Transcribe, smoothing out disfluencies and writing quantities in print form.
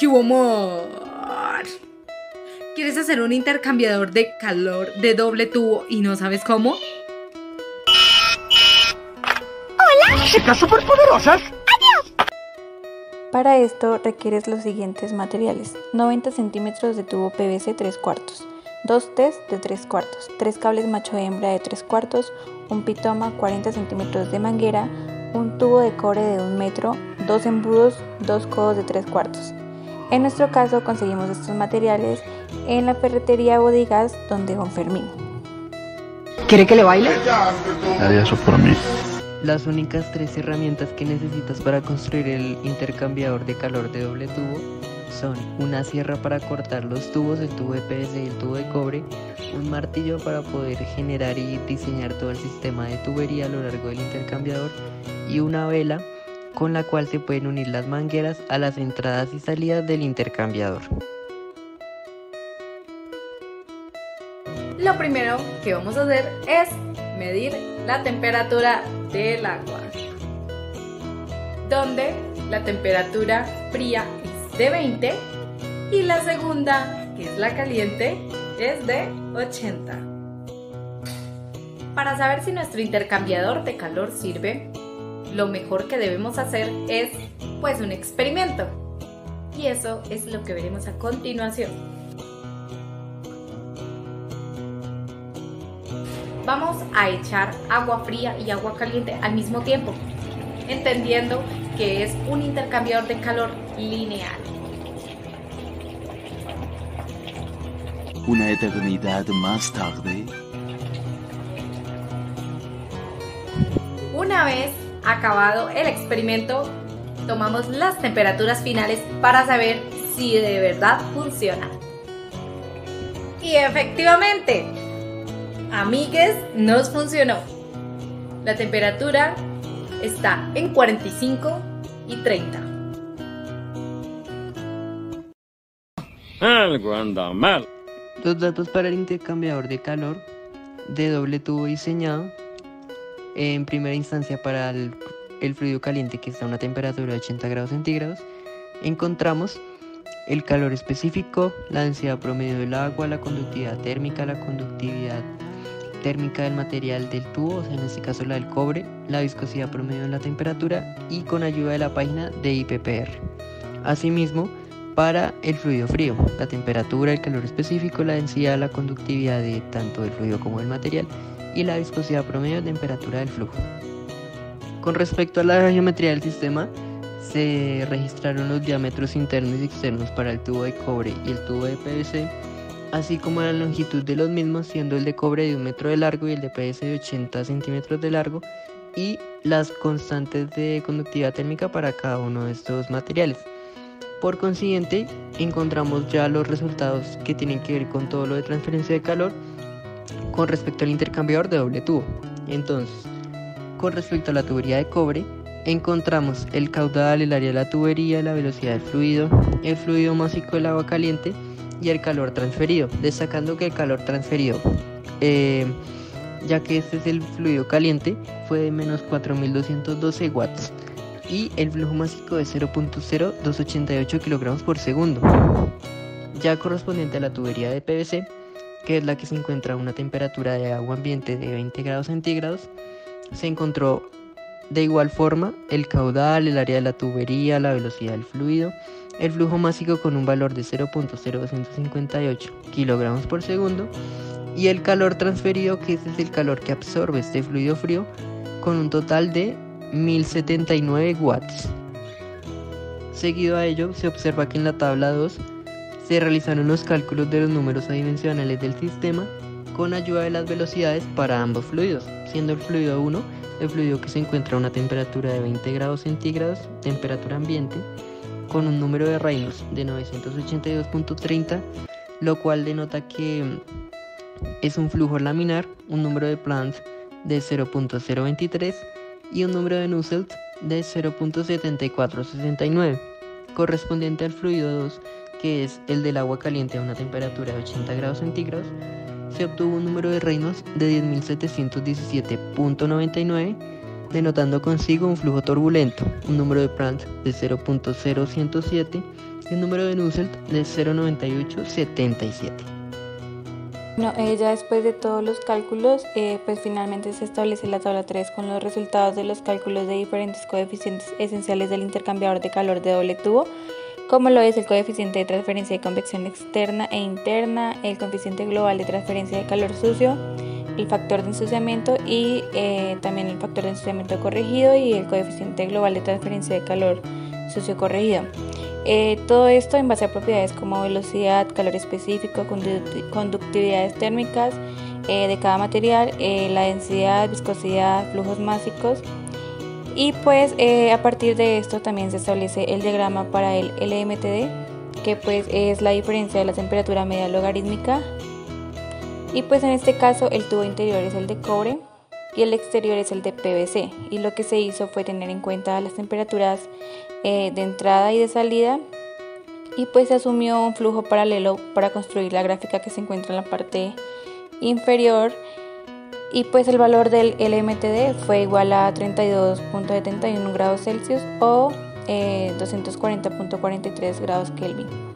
¿Qué hubo, amor? ¿Quieres hacer un intercambiador de calor de doble tubo y no sabes cómo? ¡Hola! ¡Chicas superpoderosas! Para esto requieres los siguientes materiales: 90 centímetros de tubo PVC 3/4, 2 test de 3/4, 3 cables macho-hembra de 3/4, un pitoma, 40 centímetros de manguera, un tubo de cobre de 1 metro, 2 embudos, 2 codos de 3/4. En nuestro caso conseguimos estos materiales en la ferretería Bodegas donde Don Fermín. ¿Quiere que le baile? Haría eso por mí. Las únicas 3 herramientas que necesitas para construir el intercambiador de calor de doble tubo son una sierra para cortar los tubos, el tubo de PVC y el tubo de cobre, un martillo para poder generar y diseñar todo el sistema de tubería a lo largo del intercambiador y una vela con la cual se pueden unir las mangueras a las entradas y salidas del intercambiador. Lo primero que vamos a hacer es medir la temperatura del agua, donde la temperatura fría es de 20 y la segunda, que es la caliente, es de 80. Para saber si nuestro intercambiador de calor sirve, lo mejor que debemos hacer es pues un experimento, y eso es lo que veremos a continuación. Vamos a echar agua fría y agua caliente al mismo tiempo, entendiendo que es un intercambiador de calor lineal. Una eternidad más tarde. Una vez acabado el experimento, tomamos las temperaturas finales para saber si de verdad funciona. Y efectivamente, amigues, nos funcionó. La temperatura está en 45 y 30. Algo anda mal. Los datos para el intercambiador de calor de doble tubo diseñado: en primera instancia, para el fluido caliente, que está a una temperatura de 80 grados centígrados, encontramos el calor específico, la densidad promedio del agua, la conductividad térmica, la conductividad térmica del material del tubo, o sea, en este caso la del cobre, la viscosidad promedio de la temperatura y con ayuda de la página de IPPR. Asimismo, para el fluido frío, la temperatura, el calor específico, la densidad, la conductividad de tanto del fluido como del material y la viscosidad promedio de temperatura del flujo. Con respecto a la geometría del sistema, se registraron los diámetros internos y externos para el tubo de cobre y el tubo de PVC, así como la longitud de los mismos, siendo el de cobre de 1 metro de largo y el de PVC de 80 centímetros de largo, y las constantes de conductividad térmica para cada uno de estos materiales. Por consiguiente, encontramos ya los resultados que tienen que ver con todo lo de transferencia de calor con respecto al intercambiador de doble tubo. Entonces, con respecto a la tubería de cobre, encontramos el caudal, el área de la tubería, la velocidad del fluido, el fluido másico del agua caliente y el calor transferido, destacando que el calor transferido, ya que este es el fluido caliente, fue de menos 4212 watts y el flujo másico de 0.0288 kilogramos por segundo. Ya correspondiente a la tubería de PVC, que es la que se encuentra a una temperatura de agua ambiente de 20 grados centígrados, se encontró de igual forma el caudal, el área de la tubería, la velocidad del fluido, el flujo másico con un valor de 0.0258 kilogramos por segundo y el calor transferido, que ese es el calor que absorbe este fluido frío, con un total de 1079 watts. Seguido a ello, se observa que en la tabla 2 se realizaron los cálculos de los números adimensionales del sistema con ayuda de las velocidades para ambos fluidos, siendo el fluido 1 el fluido que se encuentra a una temperatura de 20 grados centígrados, temperatura ambiente, con un número de Reynolds de 982.30, lo cual denota que es un flujo laminar, un número de Planck de 0.023 y un número de Nusselt de 0.7469, correspondiente al fluido 2, que es el del agua caliente a una temperatura de 80 grados centígrados. Se obtuvo un número de Reynolds de 10.717.99, denotando consigo un flujo turbulento, un número de Planck de 0.0107 y un número de Nusselt de 0,9877. No, ya después de todos los cálculos, pues finalmente se establece la tabla 3 con los resultados de los cálculos de diferentes coeficientes esenciales del intercambiador de calor de doble tubo, como lo es el coeficiente de transferencia de convección externa e interna, el coeficiente global de transferencia de calor sucio, el factor de ensuciamiento y también el factor de ensuciamiento corregido y el coeficiente global de transferencia de calor sucio corregido. Todo esto en base a propiedades como velocidad, calor específico, conductividades térmicas de cada material, la densidad, viscosidad, flujos másicos. Y pues a partir de esto también se establece el diagrama para el LMTD, que pues es la diferencia de la temperatura media logarítmica. Y pues en este caso el tubo interior es el de cobre y el exterior es el de PVC. Y lo que se hizo fue tener en cuenta las temperaturas de entrada y de salida. Y pues se asumió un flujo paralelo para construir la gráfica que se encuentra en la parte inferior. Y pues el valor del LMTD fue igual a 32.71 grados Celsius o 240.43 grados Kelvin.